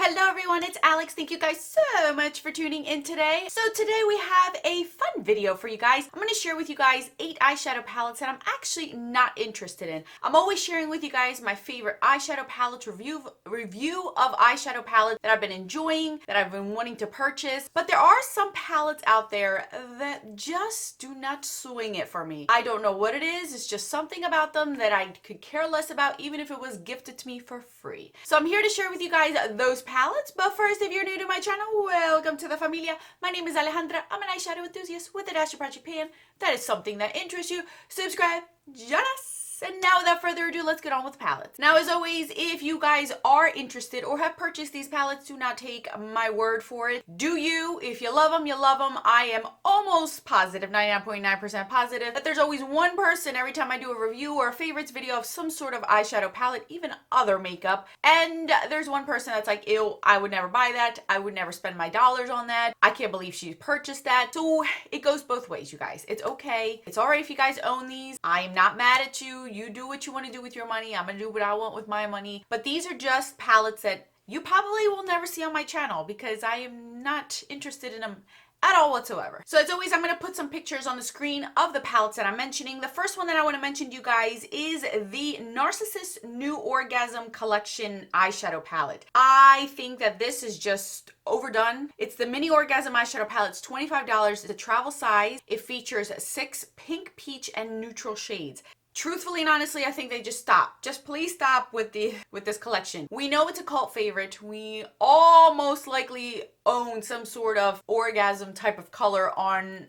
Hello everyone, it's Alex. Thank you guys so much for tuning in today. So today we have a fun video for you guys. I'm going to share with you guys 8 eyeshadow palettes that I'm actually not interested in. I'm always sharing with you guys my favorite eyeshadow palettes, review of eyeshadow palettes that I've been enjoying, that I've been wanting to purchase. But there are some palettes out there that just do not swing it for me. I don't know what it is. It's just something about them that I could care less about, even if it was gifted to me for free. So I'm here to share with you guys those palettes. But first, if you're new to my channel, welcome to the familia. My name is Alejandra. I'm an eyeshadow enthusiast with a dash of project pan. If that is something that interests you, subscribe, join us. And now without further ado, let's get on with the palettes. Now, as always, if you guys are interested or have purchased these palettes, do not take my word for it. Do you? If you love them, you love them. I am almost positive, 99.9% positive, that there's always one person every time I do a review or a favorites video of some sort of eyeshadow palette, even other makeup, and there's one person that's like, ew, I would never buy that. I would never spend my dollars on that. I can't believe she purchased that. So it goes both ways, you guys. It's okay. It's all right if you guys own these. I am not mad at you. You do what you want to do with your money. I'm gonna do what I want with my money. But these are just palettes that you probably will never see on my channel because I am not interested in them at all whatsoever. So as always, I'm going to put some pictures on the screen of the palettes that I'm mentioning. The first one that I want to mention to you guys is the Narcissist New Orgasm Collection eyeshadow palette. I think that this is just overdone. It's the Mini Orgasm eyeshadow palette. It's $25. It's a travel size. It features 6 pink, peach, and neutral shades. Truthfully and honestly, I think they just stop. Just please stop with this collection. We know it's a cult favorite. We all most likely own some sort of orgasm type of color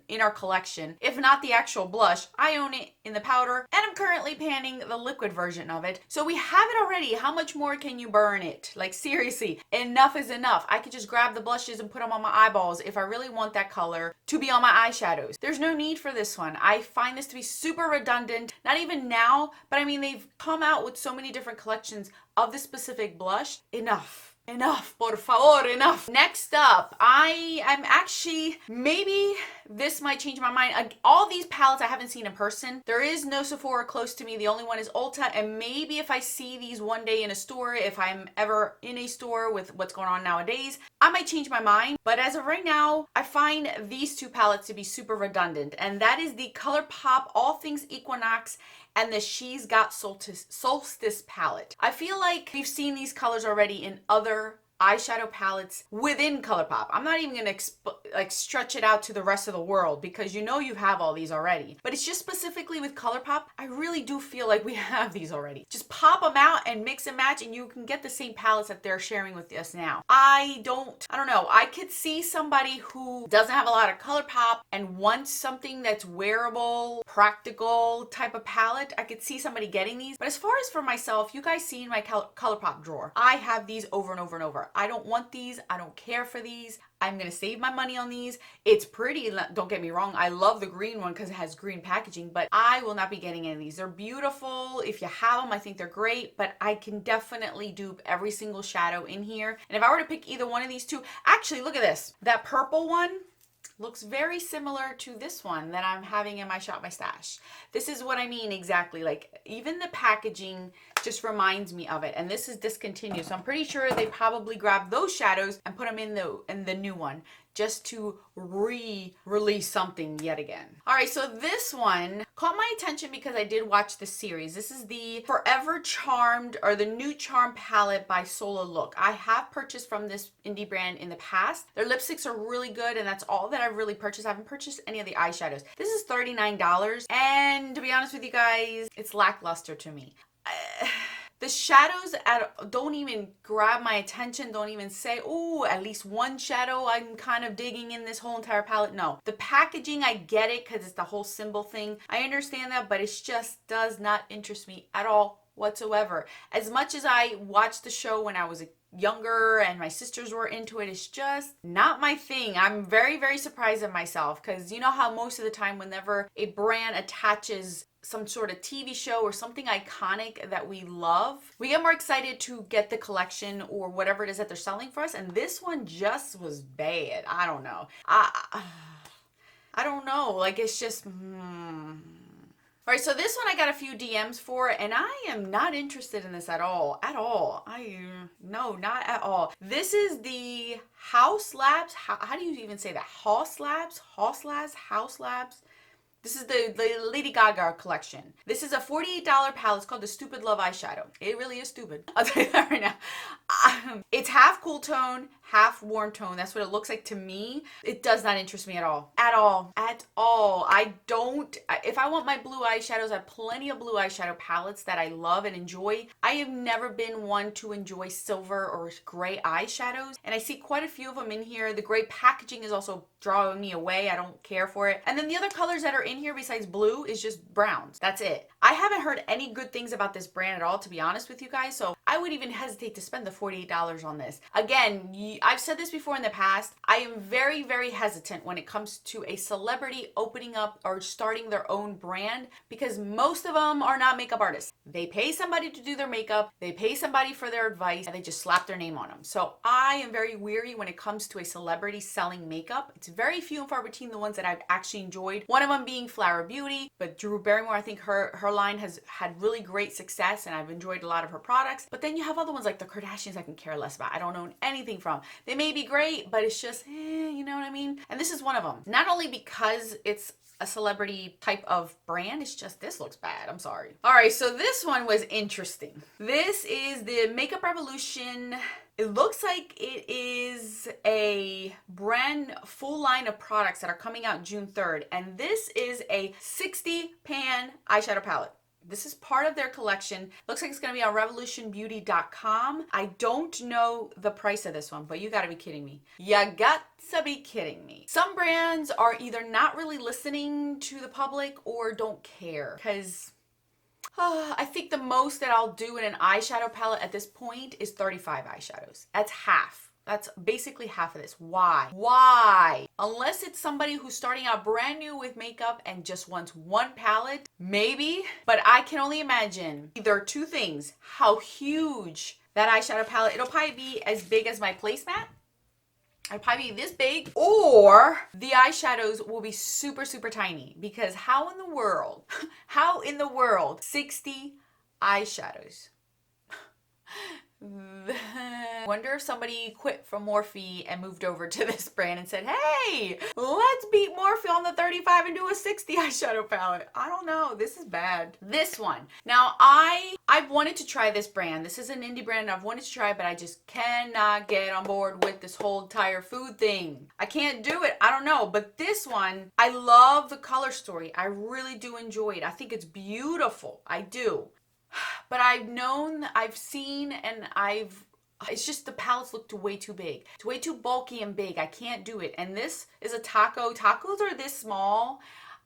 in our collection. If not the actual blush, I own it in the powder, and I'm currently panning the liquid version of it. So we have it already. How much more can you burn it? Like seriously, enough is enough. I could just grab the blushes and put them on my eyeballs if I really want that color to be on my eyeshadows. There's no need for this one. I find this to be super redundant. Not even now, but I mean, they've come out with so many different collections of this specific blush. Enough, por favor, enough. Next up, I'm actually, maybe this might change my mind. All these palettes I haven't seen in person. There is no Sephora close to me. The only one is Ulta, and maybe if I see these one day in a store, if I'm ever in a store with what's going on nowadays, I might change my mind. But as of right now, I find these two palettes to be super redundant, and that is the ColourPop All Things Equinox and the She's Got Solstice palette. I feel like we've seen these colors already in other eyeshadow palettes within ColourPop. I'm not even gonna stretch it out to the rest of the world because you know you have all these already. But it's just specifically with ColourPop, I really do feel like we have these already. Just pop them out and mix and match and you can get the same palettes that they're sharing with us now. I don't know. I could see somebody who doesn't have a lot of ColourPop and wants something that's wearable, practical type of palette. I could see somebody getting these. But as far as for myself, you guys see in my ColourPop drawer, I have these over and over and over. I don't want these. I don't care for these. I'm going to save my money on these. It's pretty, don't get me wrong. I love the green one because it has green packaging, but I will not be getting any of these. They're beautiful. If you have them, I think they're great, but I can definitely dupe every single shadow in here. And if I were to pick either one of these two, actually, look at this. That purple one looks very similar to this one that I'm having in my Shop My Stash. This is what I mean exactly. Like even the packaging just reminds me of it. And this is discontinued. So I'm pretty sure they probably grabbed those shadows and put them in the new one just to re-release something yet again. All right, so this one caught my attention because I did watch the series. This is the Forever Charmed or the New Charm palette by Solo Look. I have purchased from this indie brand in the past. Their lipsticks are really good, and that's all that I've really purchased. I haven't purchased any of the eyeshadows. This is $39, and to be honest with you guys, it's lackluster to me. The shadows don't even grab my attention, don't even say, oh, at least one shadow I'm kind of digging in this whole entire palette. No. The packaging, I get it because it's the whole symbol thing. I understand that, but it just does not interest me at all whatsoever. As much as I watched the show when I was younger and my sisters were into it, it's just not my thing. I'm very, very surprised at myself because you know how most of the time whenever a brand attaches some sort of TV show or something iconic that we love, we get more excited to get the collection or whatever it is that they're selling for us. And this one just was bad. I don't know. I don't know. Like it's just, All right, so this one I got a few DMs for, and I am not interested in this at all. At all. No, not at all. This is the House Labs. How do you even say that? House Labs? House Labs? House Labs? This is the Lady Gaga collection. This is a $48 palette. It's called the Stupid Love Eyeshadow. It really is stupid. I'll tell you that right now. It's half cool tone, half warm tone. That's what it looks like to me. It does not interest me at all. At all. At all. I don't. If I want my blue eyeshadows, I have plenty of blue eyeshadow palettes that I love and enjoy. I have never been one to enjoy silver or gray eyeshadows. And I see quite a few of them in here. The gray packaging is also drawing me away. I don't care for it. And then the other colors that are in here besides blue is just browns. That's it. I haven't heard any good things about this brand at all, to be honest with you guys. So I would even hesitate to spend the $48 on this. Again, I've said this before in the past. I am very, very hesitant when it comes to a celebrity opening up or starting their own brand, because most of them are not makeup artists. They pay somebody to do their makeup, they pay somebody for their advice, and they just slap their name on them. So I am very weary when it comes to a celebrity selling makeup. It's very few and far between the ones that I've actually enjoyed. One of them being Flower Beauty, but Drew Barrymore, I think her line has had really great success and I've enjoyed a lot of her products. But then you have other ones like the Kardashians I can care less about. I don't own anything from. They may be great, but it's just, you know what I mean? And this is one of them. Not only because it's a celebrity type of brand, it's just this looks bad. I'm sorry. All right, so this one was interesting. This is the Makeup Revolution. It looks like it is a brand full line of products that are coming out June 3rd. And this is a 60 pan eyeshadow palette. This is part of their collection. Looks like it's going to be on revolutionbeauty.com. I don't know the price of this one, but you got to be kidding me. You got to be kidding me. Some brands are either not really listening to the public or don't care, because I think the most that I'll do in an eyeshadow palette at this point is 35 eyeshadows. That's half. That's basically half of this. Why? Why? Unless it's somebody who's starting out brand new with makeup and just wants one palette, maybe. But I can only imagine either two things: how huge that eyeshadow palette, it'll probably be as big as my placemat. It'll probably be this big, or the eyeshadows will be super, super tiny, because how in the world, 60 eyeshadows? Wonder if somebody quit from Morphe and moved over to this brand and said, hey, let's beat Morphe on the 35 and do a 60 eyeshadow palette. I don't know. This is bad. This one. Now, I've wanted to try this brand. This is an indie brand I've wanted to try, but I just cannot get on board with this whole entire food thing. I can't do it. I don't know. But this one, I love the color story. I really do enjoy it. I think it's beautiful. I do. But I've seen, and it's just the palettes look way too big. It's way too bulky and big. I can't do it. And this is a taco. Tacos are this small.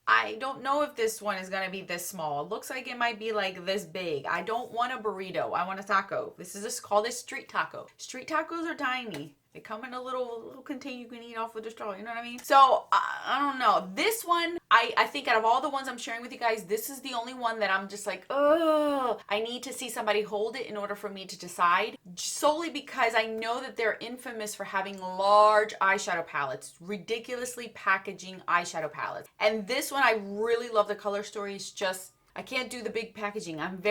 I don't know if this one is going to be this small. It looks like it might be like this big. I don't want a burrito. I want a taco. This is just called a street taco. Street tacos are tiny. They come in a little container you can eat off with a straw, you know what I mean? So, I don't know. This one, I think out of all the ones I'm sharing with you guys, this is the only one that I'm just like, oh, I need to see somebody hold it in order for me to decide. Solely because I know that they're infamous for having large eyeshadow palettes, ridiculously packaging eyeshadow palettes. And this one, I really love the color story. It's just, I can't do the big packaging. I'm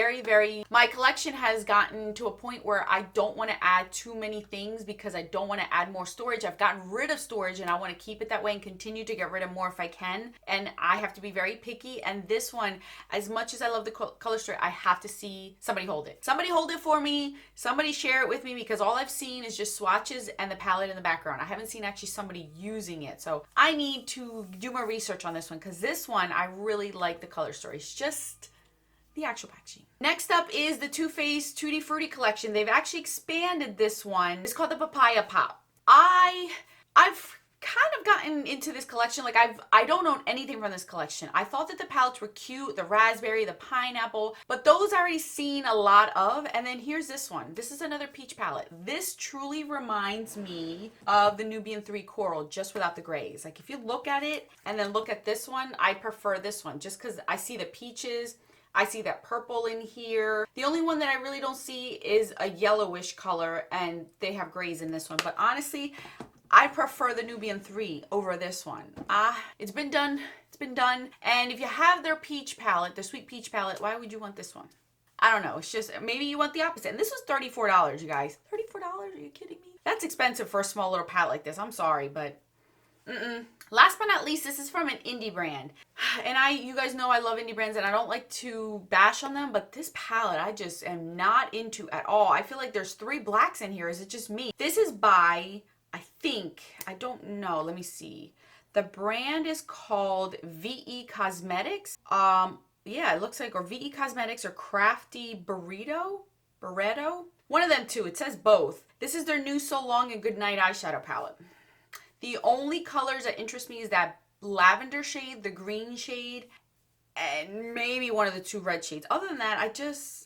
my collection has gotten to a point where I don't want to add too many things because I don't want to add more storage. I've gotten rid of storage and I want to keep it that way and continue to get rid of more if I can. And I have to be very picky. And this one, as much as I love the color story, I have to see somebody hold it. Somebody hold it for me. Somebody share it with me, because all I've seen is just swatches and the palette in the background. I haven't seen actually somebody using it. So I need to do more research on this one, because this one, I really like the color story. It's just the actual packaging. Next up is the Too Faced Tutti Frutti collection. They've actually expanded this one. It's called the Papaya Pop. I've kind of gotten into this collection. Like I don't own anything from this collection. I thought that the palettes were cute, the raspberry, the pineapple, but those I already seen a lot of. And then here's this one. This is another peach palette. This truly reminds me of the Nubian 3 Coral, just without the grays. Like if you look at it and then look at this one, I prefer this one just because I see the peaches. I see that purple in here. The only one that I really don't see is a yellowish color, and they have grays in this one. But honestly, I prefer the Nubian 3 over this one. It's been done. It's been done. And if you have their peach palette, the sweet peach palette, why would you want this one? I don't know. It's just, maybe you want the opposite. And this was $34, you guys. $34? Are you kidding me? That's expensive for a small little palette like this. I'm sorry, but last but not least, this is from an indie brand. And you guys know I love indie brands and I don't like to bash on them, but this palette I just am not into at all. I feel like there's 3 blacks in here. Is it just me? This is by, I don't know. Let me see. The brand is called VE Cosmetics. Yeah, it looks like, or VE Cosmetics or Crafty Burrito. One of them two. It says both. This is their new So Long and Goodnight eyeshadow palette. The only colors that interest me is that lavender shade, the green shade, and maybe one of the 2 red shades. Other than that, I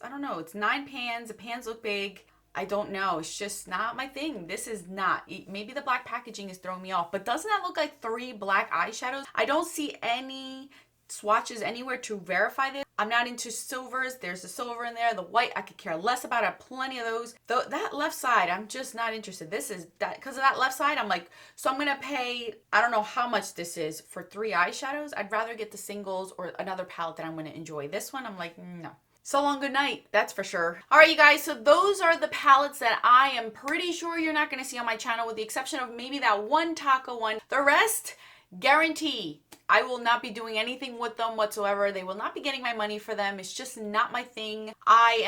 don't know. It's 9 pans. The pans look big. I don't know. It's just not my thing. This is not. Maybe the black packaging is throwing me off, but doesn't that look like 3 black eyeshadows? I don't see any swatches anywhere to verify this. I'm not into silvers. There's a silver in there. The white, I could care less about. I have plenty of those. That left side, I'm just not interested. This is that, because of that left side, I'm like, so I'm gonna pay, I don't know how much this is for 3 eyeshadows. I'd rather get the singles or another palette that I'm gonna enjoy. This one, I'm like, no. So long, good night, that's for sure. All right, you guys, so those are the palettes that I am pretty sure you're not gonna see on my channel, with the exception of maybe that one taco one. The rest, guarantee I will not be doing anything with them whatsoever. They will not be getting my money for them. It's just not my thing. I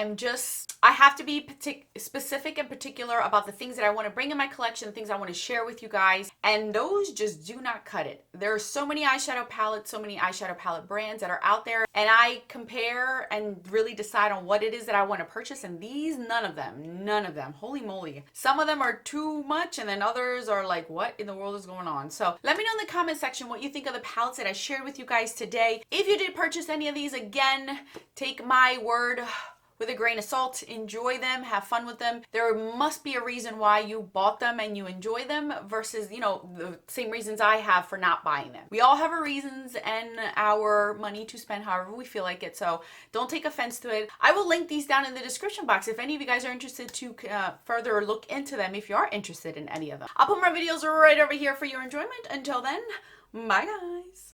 have to be specific and particular about the things that I want to bring in my collection, the things I want to share with you guys, and those just do not cut it. There are so many eyeshadow palettes, so many eyeshadow palette brands that are out there, and I compare and really decide on what it is that I want to purchase, and these, none of them, holy moly. Some of them are too much, and then others are like, what in the world is going on? So let me know in the comment section what you think of the palettes that I shared with you guys today. If you did purchase any of these, again, take my word with a grain of salt. Enjoy them, have fun with them. There must be a reason why you bought them and you enjoy them versus, you know, the same reasons I have for not buying them. We all have our reasons and our money to spend however we feel like it, so don't take offense to it. I will link these down in the description box if any of you guys are interested to further look into them, if you are interested in any of them. I'll put more videos right over here for your enjoyment. Until then, bye guys.